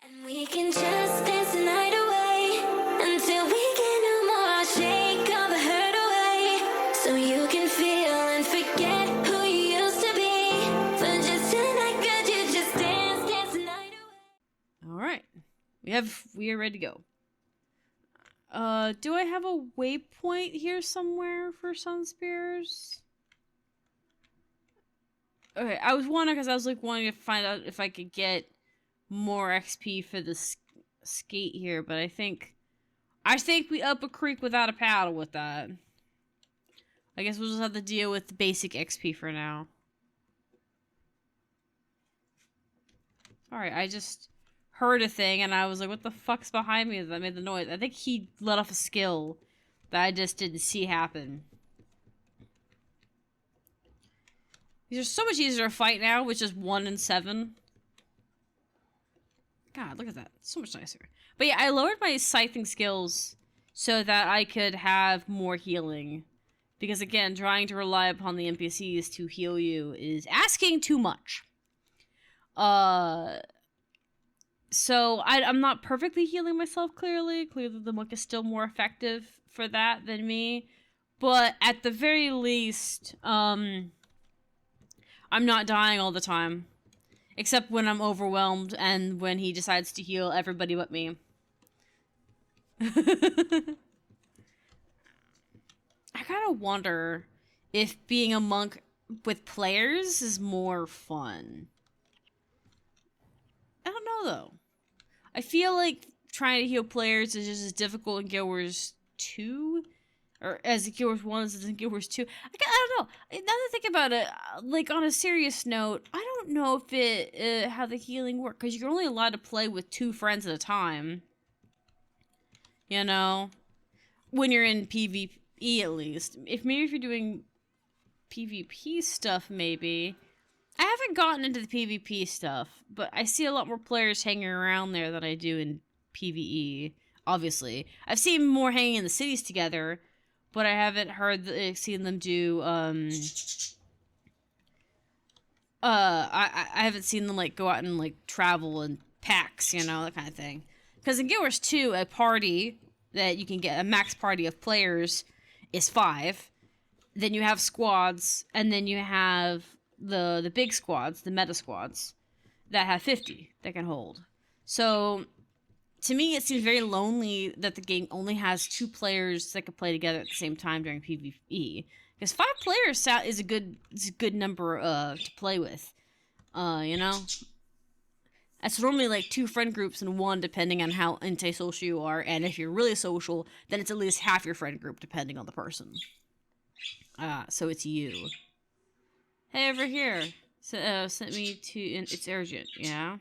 And we can just dance the night away until we get no more. I'll shake all the hurt away so you can feel and forget who you used to be. For just tonight, could you just dance the night away? All right, we are ready to go. Do I have a waypoint here somewhere for Sun Spears? Okay, I was wondering because I was like wanting to find out if I could get more XP for the skate here, but I think we up a creek without a paddle with that. I guess we'll just have to deal with the basic XP for now. Alright, I just heard a thing and I was like, what the fuck's behind me that made the noise? I think he let off a skill that I just didn't see happen. These are so much easier to fight now with just 1 and 7. God, look at that. So much nicer. But yeah, I lowered my scything skills so that I could have more healing. Because again, trying to rely upon the NPCs to heal you is asking too much. So I'm not perfectly healing myself, clearly. Clearly the monk is still more effective for that than me. But at the very least, I'm not dying all the time. Except when I'm overwhelmed and when he decides to heal everybody but me. I kind of wonder if being a monk with players is more fun. I don't know, though. I feel like trying to heal players is just as difficult in Guild Wars 2. Or as in Guild Wars 1 as in Guild Wars 2. I don't know. Now that I think about it, like on a serious note, I don't know if how the healing works. Because you're only allowed to play with 2 friends at a time. You know? When you're in PvE at least. Maybe if you're doing PvP stuff, maybe. I haven't gotten into the PvP stuff, but I see a lot more players hanging around there than I do in PvE, obviously. I've seen more hanging in the cities together, but I haven't seen them do, I haven't seen them, like, go out and, like, travel in packs, you know, that kind of thing. Because in Guild Wars 2, a party that you can get, a max party of players, is 5. Then you have squads, and then you have the big squads, the meta squads, that have 50 that can hold. So, to me, it seems very lonely that the game only has 2 players that can play together at the same time during PvE. Because 5 players is a good number to play with. You know? That's normally like 2 friend groups in one, depending on how antisocial you are. And if you're really social, then it's at least half your friend group, depending on the person. So it's you. Hey, over here. Sent me to... It's urgent, yeah?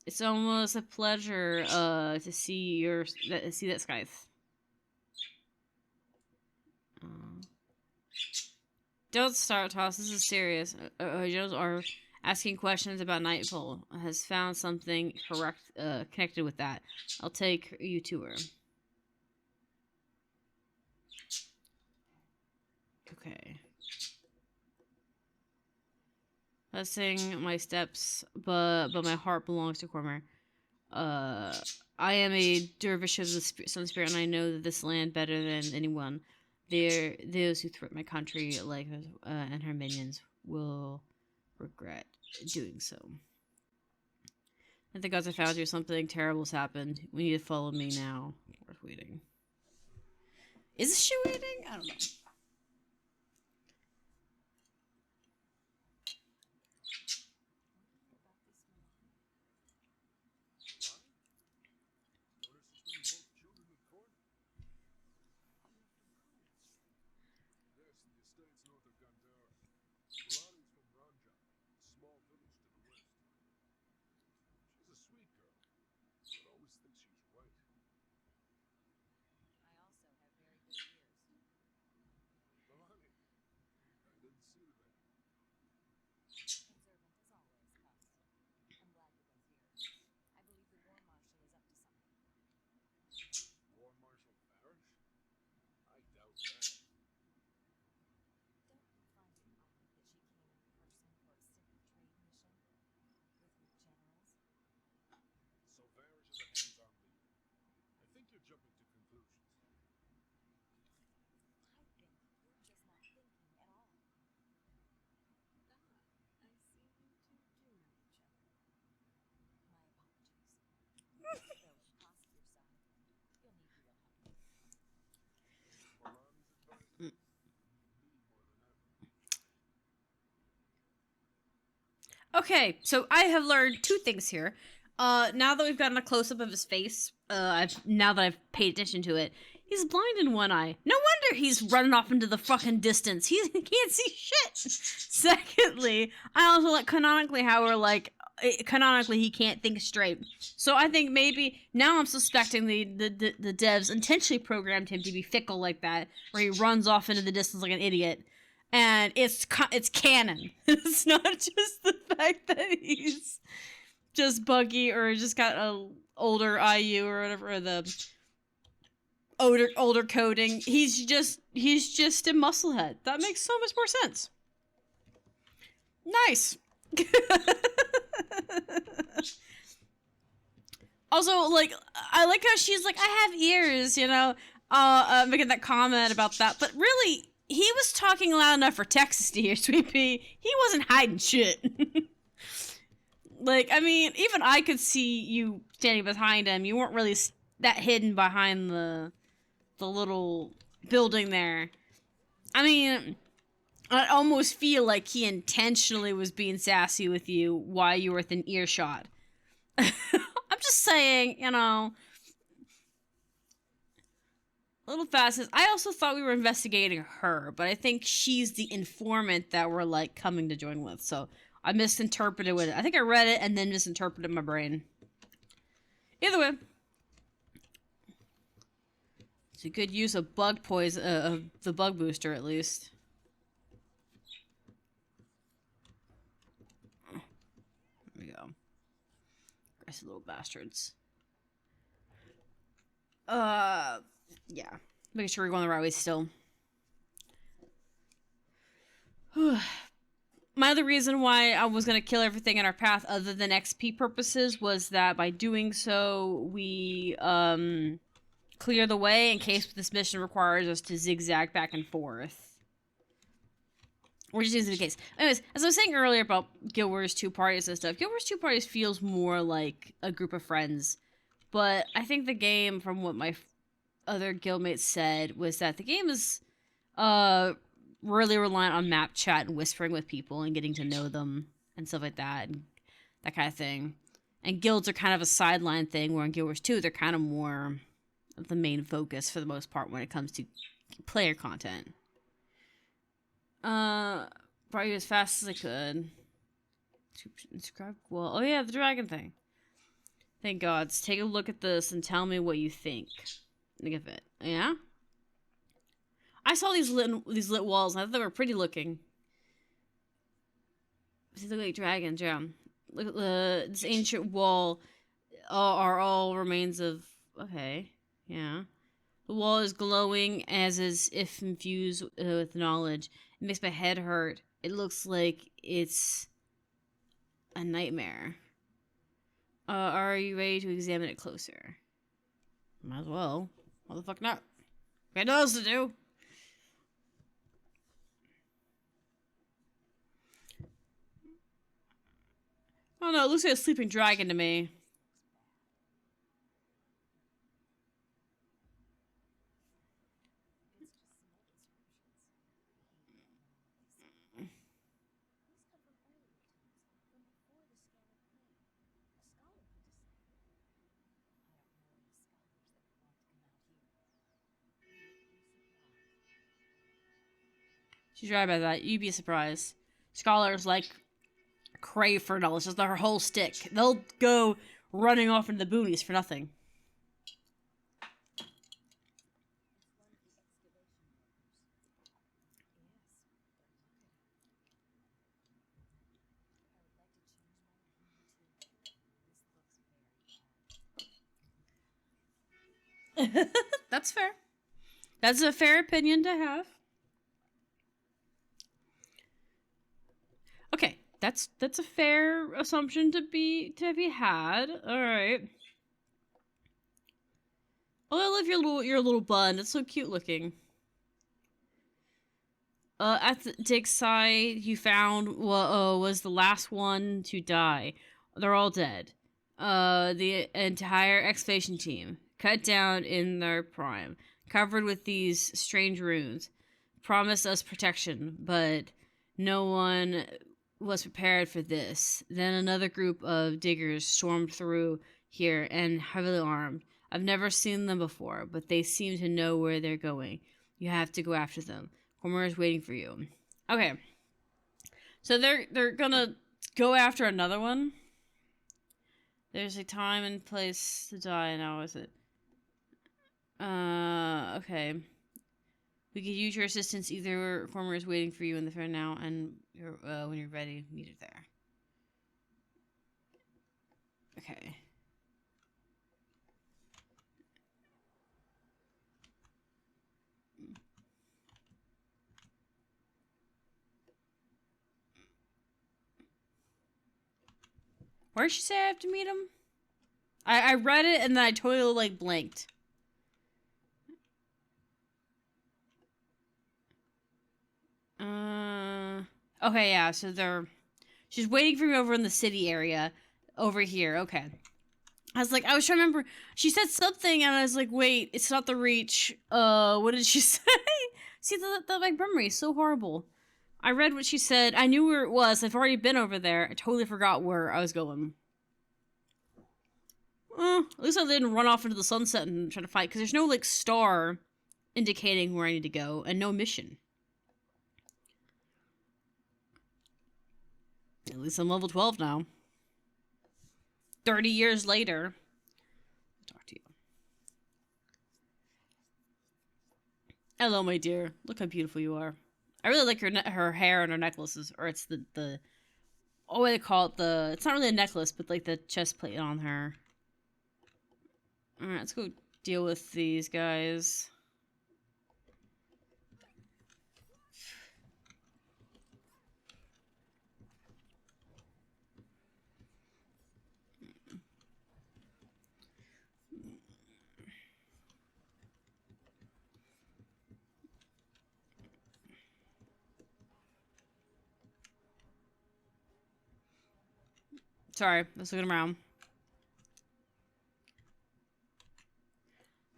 It's almost a pleasure, to see that Scythe. Don't start, Toss. This is serious. Joes are asking questions about Nightfall. Has found something connected with that. I'll take you to her. Okay. Blessing my steps, but my heart belongs to Cormer. I am a dervish of the Sun Spirit, and I know that this land better than anyone. Those who threaten my country, like and her minions, will regret doing so. I think gods I found you. Something terrible's happened. We need to follow me now. Worth waiting. Is she waiting? I don't know. Okay, so I have learned two things here. Now that we've gotten a close up of his face, now that I've paid attention to it, he's blind in one eye. No wonder he's running off into the fucking distance. He can't see shit. Secondly, I also like canonically how we're like canonically he can't think straight. So I think maybe now I'm suspecting the devs intentionally programmed him to be fickle like that, where he runs off into the distance like an idiot. And it's canon. It's not just the fact that he's just buggy or just got a older IU or whatever, or the older coding. He's just a musclehead. That makes so much more sense. Nice. Also, like, I like how she's like, I have ears, you know, making that comment about that, but really, he was talking loud enough for Texas to hear, Sweet Pea. He wasn't hiding shit. Like, I mean, even I could see you standing behind him. You weren't really that hidden behind the little building there. I mean, I almost feel like he intentionally was being sassy with you while you were within earshot. I'm just saying, you know... A little fast. I also thought we were investigating her, but I think she's the informant that we're, like, coming to join with. So I misinterpreted it. I think I read it and then misinterpreted my brain. Either way. It's a good use of bug poison, of the bug booster, at least. There we go. Aggressive little bastards. Yeah. Making sure we're going the right way still. My other reason why I was going to kill everything in our path other than XP purposes was that by doing so, we clear the way in case this mission requires us to zigzag back and forth. Which is the case. Anyways, as I was saying earlier about Guild Wars 2 parties and stuff, Guild Wars 2 parties feels more like a group of friends. But I think the game, from what my other guildmates said, was that the game is really reliant on map chat and whispering with people and getting to know them and stuff like that and that kind of thing. And guilds are kind of a sideline thing, where in Guild Wars 2 they're kind of more the main focus for the most part when it comes to player content. Probably as fast as I could. Subscribe. Well, oh yeah, the dragon thing. Thank God. Take a look at this and tell me what you think. Think of it. Yeah? I saw these lit walls and I thought they were pretty looking. They look like dragons, yeah. Look at this ancient wall are all remains of... Okay, yeah. The wall is glowing as if infused with knowledge. It makes my head hurt. It looks like it's a nightmare. Are you ready to examine it closer? Might as well. Why the fuck not? Got nothing else to do. Oh no, it looks like a sleeping dragon to me. She's right about that. You'd be surprised. Scholars like crave for knowledge. That's their whole stick. They'll go running off into the boonies for nothing. That's fair. That's a fair opinion to have. Okay, that's a fair assumption to be had. All right. Oh, I love your little bun. It's so cute looking. At the dig site you found was the last one to die. They're all dead. The entire excavation team cut down in their prime, covered with these strange runes, promised us protection, but no one was prepared for this. Then another group of diggers stormed through here and heavily armed. I've never seen them before, but they seem to know where they're going. You have to go after them. Homer is waiting for you. Okay. So they're gonna go after another one. There's a time and place to die now, is it? Okay. We could use your assistance. Either Homer is waiting for you in the fair now, and when you're ready, meet her there. Okay. Where did she say I have to meet him? I read it and then I totally like blanked. Okay, yeah, so she's waiting for me over in the city area. Over here, okay. I was trying to remember. She said something and I was like, wait, it's not the Reach. What did she say? See, the like memory is so horrible. I read what she said. I knew where it was. I've already been over there. I totally forgot where I was going. At least I didn't run off into the sunset and try to fight, because there's no, like, star indicating where I need to go, and no mission. At least I'm level 12 now. 30 years later. I'll talk to you. Hello, my dear. Look how beautiful you are. I really like her hair and her necklaces, or it's the what do they call it? It's not really a necklace, but like the chest plate on her. Alright, let's go deal with these guys. Sorry, let's look around.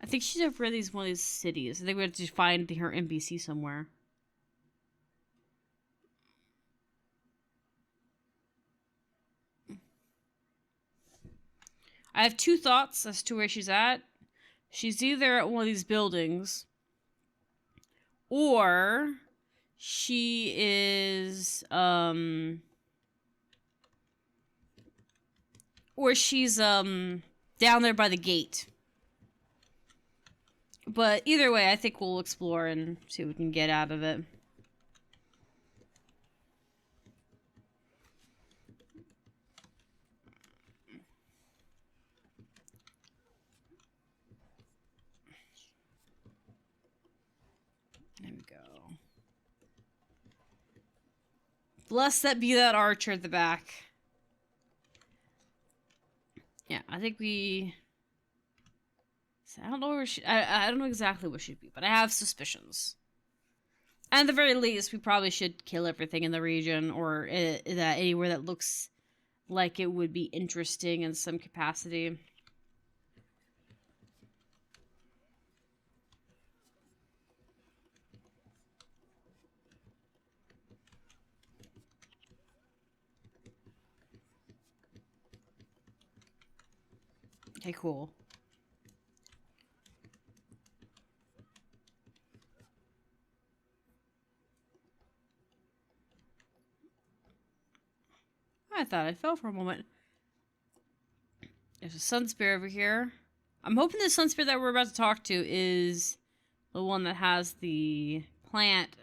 I think she's over one of these cities. I think we have to find her NPC somewhere. I have two thoughts as to where she's at. She's either at one of these buildings, or she is, down there by the gate. But either way, I think we'll explore and see what we can get out of it. There we go. Blessed that be that archer at the back. Yeah, I think we... I don't know where she... I don't know exactly where she'd be, but I have suspicions. At the very least, we probably should kill everything in the region, or that anywhere that looks like it would be interesting in some capacity. Okay, cool. I thought I fell for a moment. There's a sun spear over here. I'm hoping the sun spear that we're about to talk to is the one that has the plant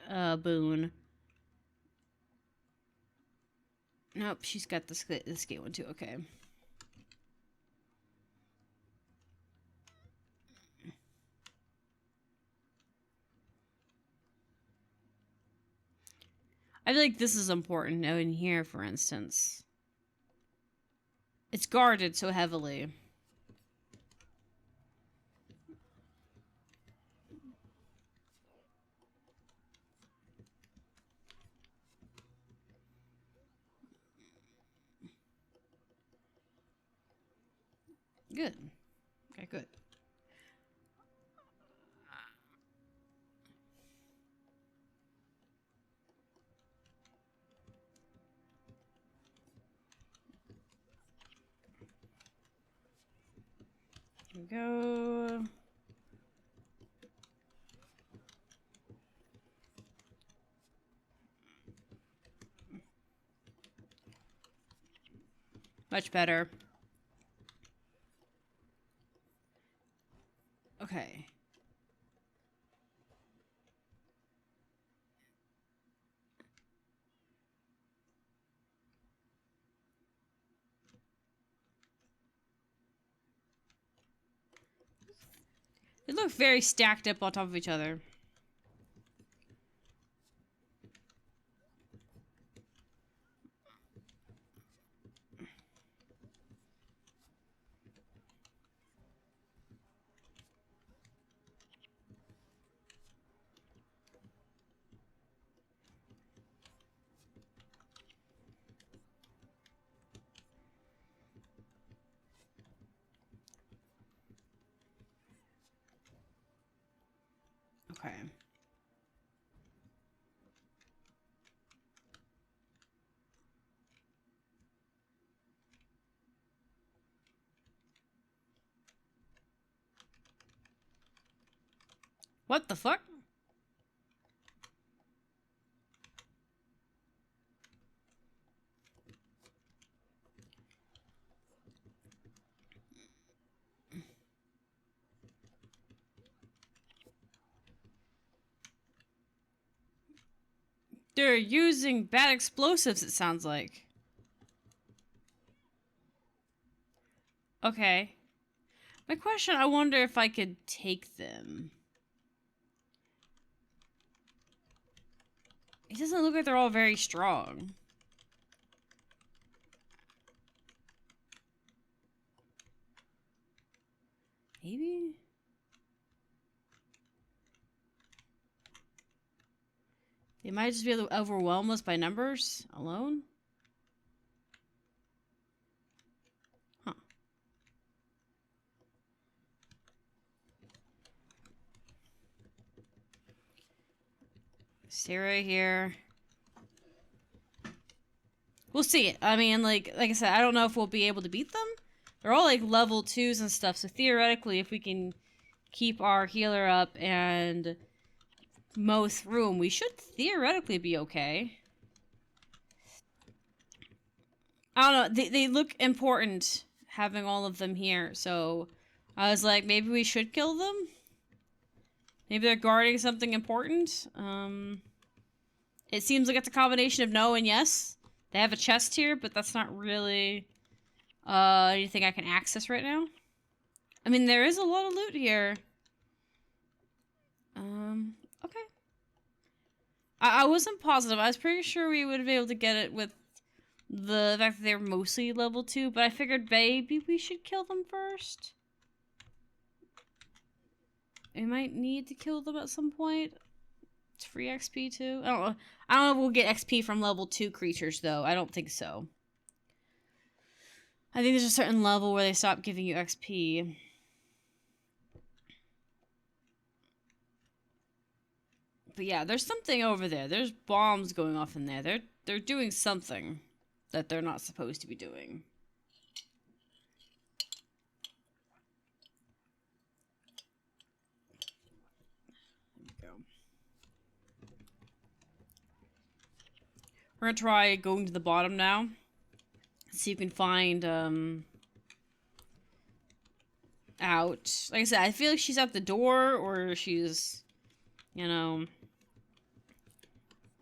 boon. Nope, she's got this gate one too. Okay. I feel like this is important in here, for instance. It's guarded so heavily. Good. Okay, good. Here we go. Much better. Okay. They look very stacked up on top of each other. Okay. What the fuck? They're using bad explosives, it sounds like. Okay. My question, I wonder if I could take them. It doesn't look like they're all very strong. Maybe? They might just be able to overwhelm us by numbers alone? Huh. Stay right here. We'll see. I mean, like I said, I don't know if we'll be able to beat them. They're all like level 2s and stuff, so theoretically, if we can keep our healer up and mow through them, we should theoretically be okay. I don't know. They look important having all of them here, so I was like, maybe we should kill them? Maybe they're guarding something important? It seems like it's a combination of no and yes. They have a chest here, but that's not really anything I can access right now. I mean, there is a lot of loot here. Okay. I wasn't positive. I was pretty sure we would be able to get it with the fact that they're mostly level 2, but I figured maybe we should kill them first. We might need to kill them at some point. It's free XP too. I don't know. I don't know if we'll get XP from level 2 creatures though. I don't think so. I think there's a certain level where they stop giving you XP. But yeah, there's something over there. There's bombs going off in there. They're doing something that they're not supposed to be doing. There we go. We're gonna try going to the bottom now. See if you can find out. Like I said, I feel like she's at the door or she's, you know,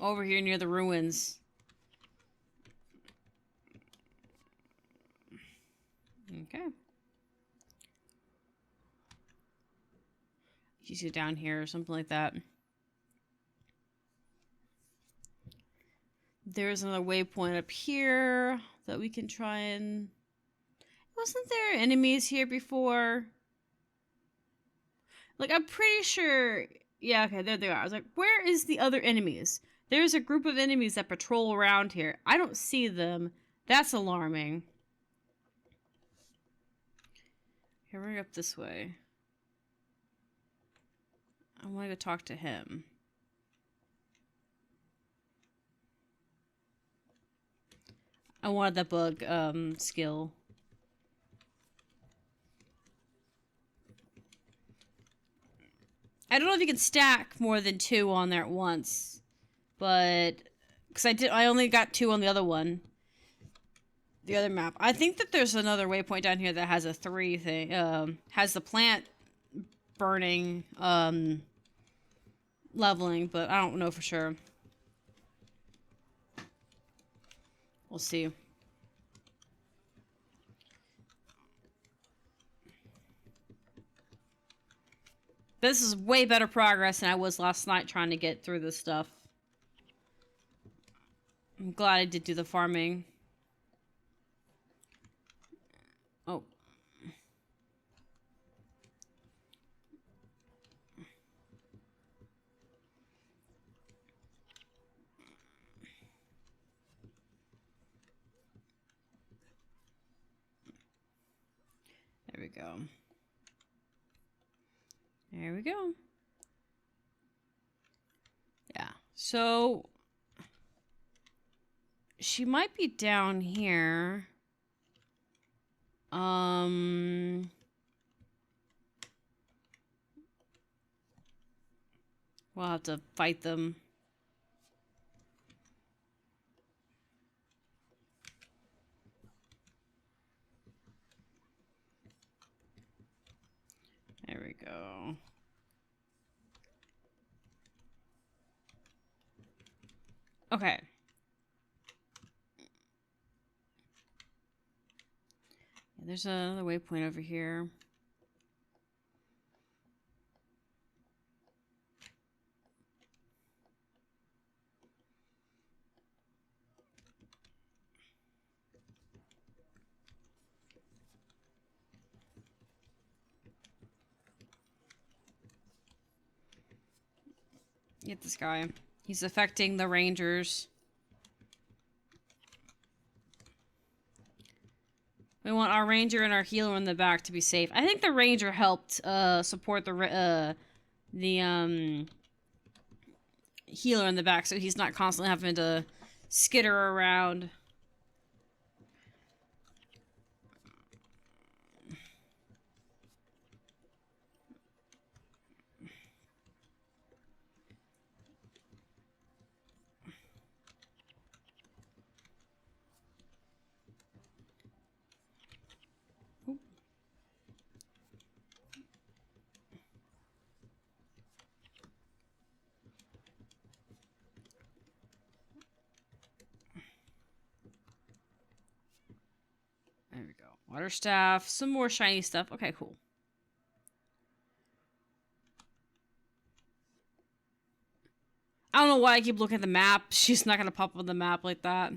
over here near the ruins. Okay. She's down here or something like that. There's another waypoint up here that we can try and... Wasn't there enemies here before? Like, I'm pretty sure... Yeah, okay, there they are. I was like, where is the other enemies? There's a group of enemies that patrol around here. I don't see them. That's alarming. Here, we're up this way. I want to go talk to him. I wanted that bug skill. I don't know if you can stack more than 2 on there at once, but because I only got 2 on the other one, the other map. I think that there's another waypoint down here that has a 3 thing, has the plant burning, leveling, but I don't know for sure. We'll see. This is way better progress than I was last night trying to get through this stuff. I'm glad I did do the farming. Oh. There we go. There we go. Yeah. So she might be down here. We'll have to fight them. There we go. Okay. There's another waypoint over here. Get this guy. He's affecting the rangers. We want our ranger and our healer in the back to be safe. I think the ranger helped support the healer in the back, so he's not constantly having to skitter around. There we go. Water staff, some more shiny stuff. Okay, cool. I don't know why I keep looking at the map. She's not gonna pop up on the map like that.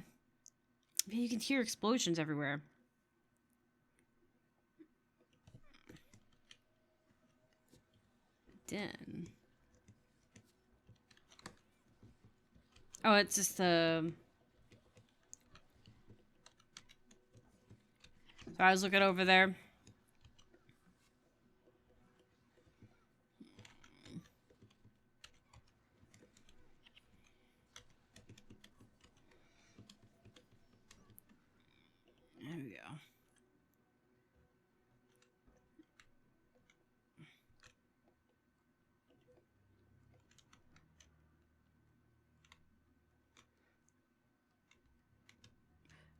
You can hear explosions everywhere. Den. Oh, it's just the... So I was looking over there. There we go.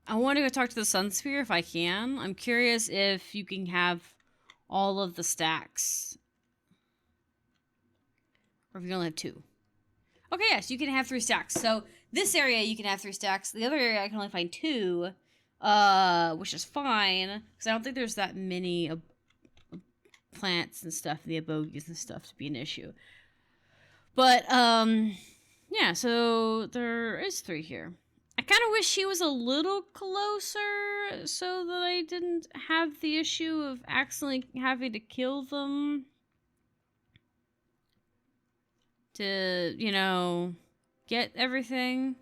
I want to go talk to the Sun Sphere if I can. I'm curious if you can have all of the stacks. Or if you only have 2. Okay, yes, you can have 3 stacks. So this area you can have 3 stacks. The other area I can only find 2. Which is fine. Because I don't think there's that many plants and stuff, the abogies and stuff to be an issue. But, yeah, so there is 3 here. I kind of wish he was a little closer so that I didn't have the issue of accidentally having to kill them. To, you know, get everything.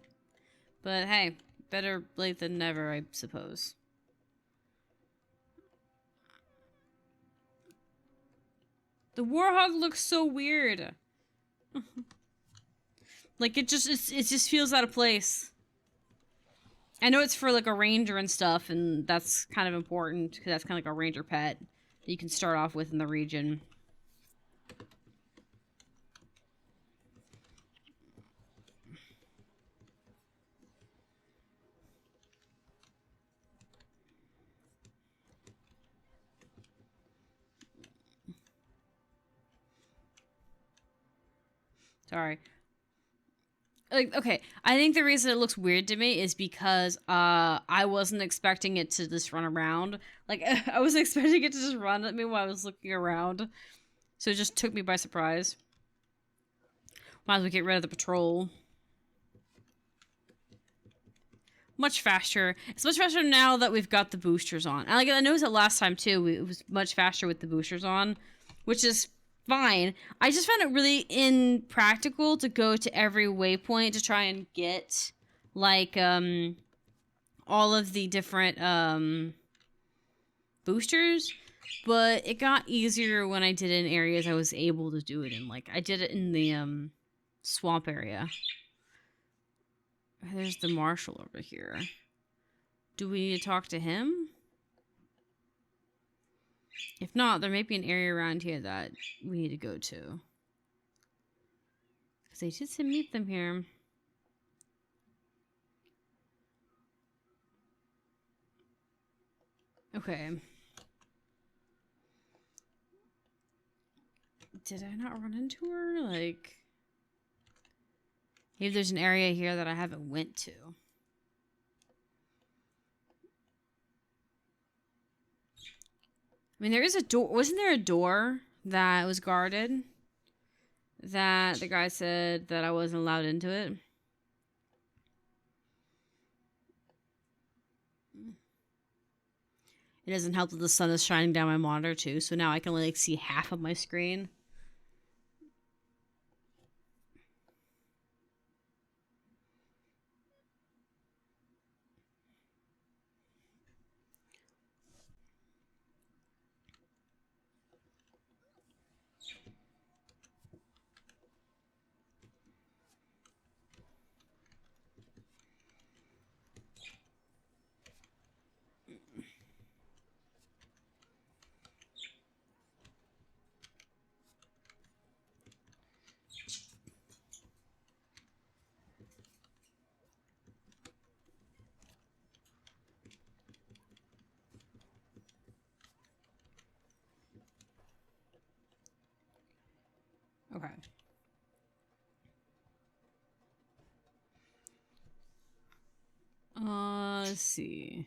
But hey, better late than never, I suppose. The warhog looks so weird. Like it just feels out of place. I know it's for like a ranger and stuff, and that's kind of important because that's kind of like a ranger pet that you can start off with in the region. Sorry. Like, okay, I think the reason it looks weird to me is because I wasn't expecting it to just run around. Like, I was expecting it to just run at me while I was looking around. So it just took me by surprise. Might as well get rid of the patrol. Much faster. It's much faster now that we've got the boosters on. And like, I noticed it last time too. It was much faster with the boosters on, which is fine. I just found it really impractical to go to every waypoint to try and get like all of the different boosters. But it got easier when I did it in areas I was able to do it in. Like I did it in the swamp area. There's the marshal over here. Do we need to talk to him? If not, there may be an area around here that we need to go to. Because they did say meet them here. Okay. Did I not run into her? Like... Maybe there's an area here that I haven't went to. I mean, there is a door. Wasn't there a door that was guarded? That the guy said that I wasn't allowed into it? It doesn't help that the sun is shining down my monitor too, so now I can only like see half of my screen. Okay. Let's see.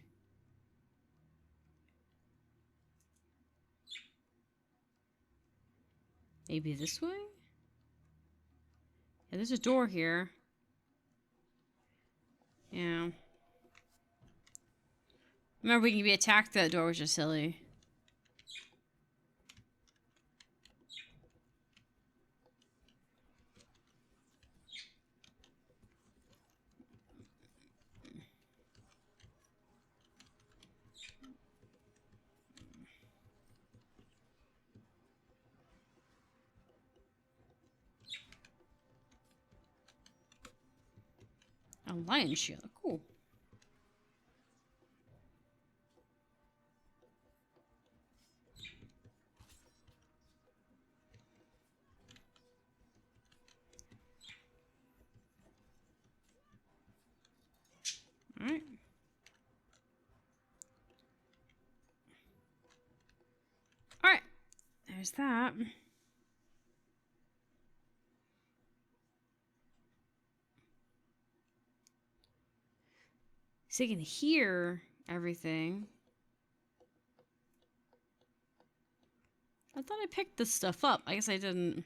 Maybe this way? Yeah, there's a door here. Yeah. Remember, we can be attacked through that door, which is silly. A lion shield. Cool. Alright. Alright. There's that. So you can hear everything. I thought I picked this stuff up. I guess I didn't.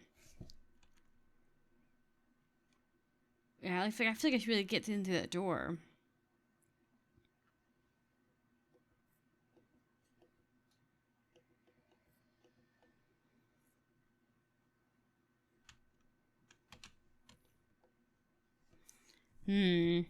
Yeah, I feel like I should really get into that door. Hmm.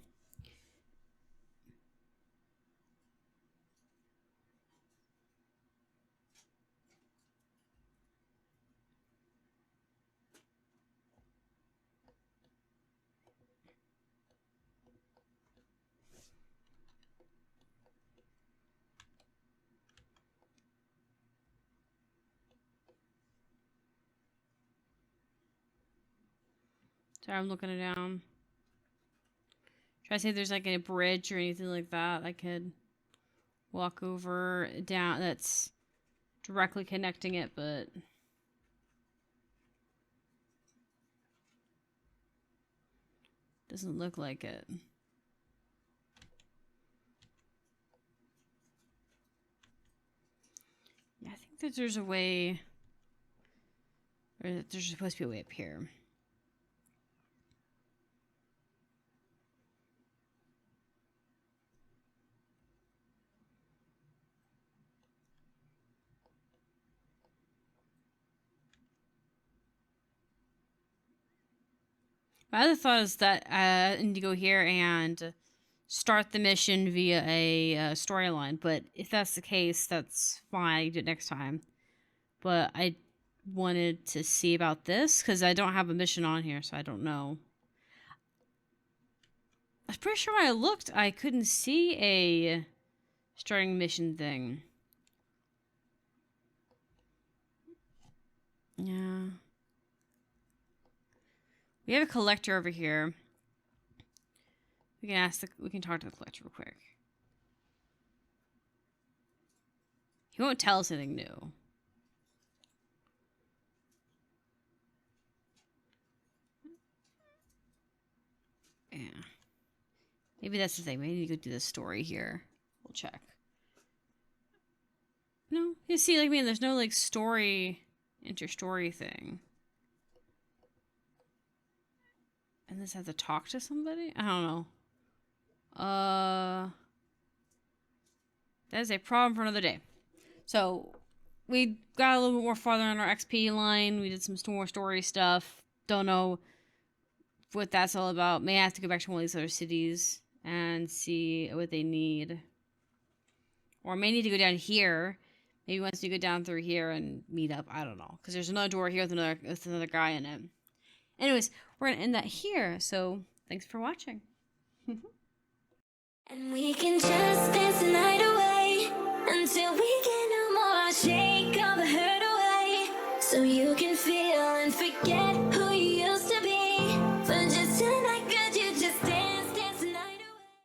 Sorry, I'm looking it down. Try to see if there's like a bridge or anything like that I could walk over down that's directly connecting it, but Doesn't look like it. Yeah, I think that there's a way, or that there's supposed to be a way up here. My other thought is that I need to go here and start the mission via a storyline. But if that's the case, that's fine. I do it next time. But I wanted to see about this because I don't have a mission on here, so I don't know. I was pretty sure when I looked, I couldn't see a starting mission thing. Yeah. We have a collector over here. We can talk to the collector real quick. He won't tell us anything new. Yeah. Maybe that's the thing. Maybe we need to go do this story here. We'll check. No, you see, like, there's no like inter-story thing. And this has to talk to somebody? I don't know. That is a problem for another day. So, we got a little bit more farther on our XP line. We did some more story stuff. Don't know what that's all about. May have to go back to one of these other cities and see what they need. Or may need to go down here. Maybe wants to go down through here and meet up. I don't know. Because there's another door here with another guy in it. Anyways, we're going to end that here. So, thanks for watching. And we can just dance the night away until we get no more. Shake all the hurt away so you can feel and forget.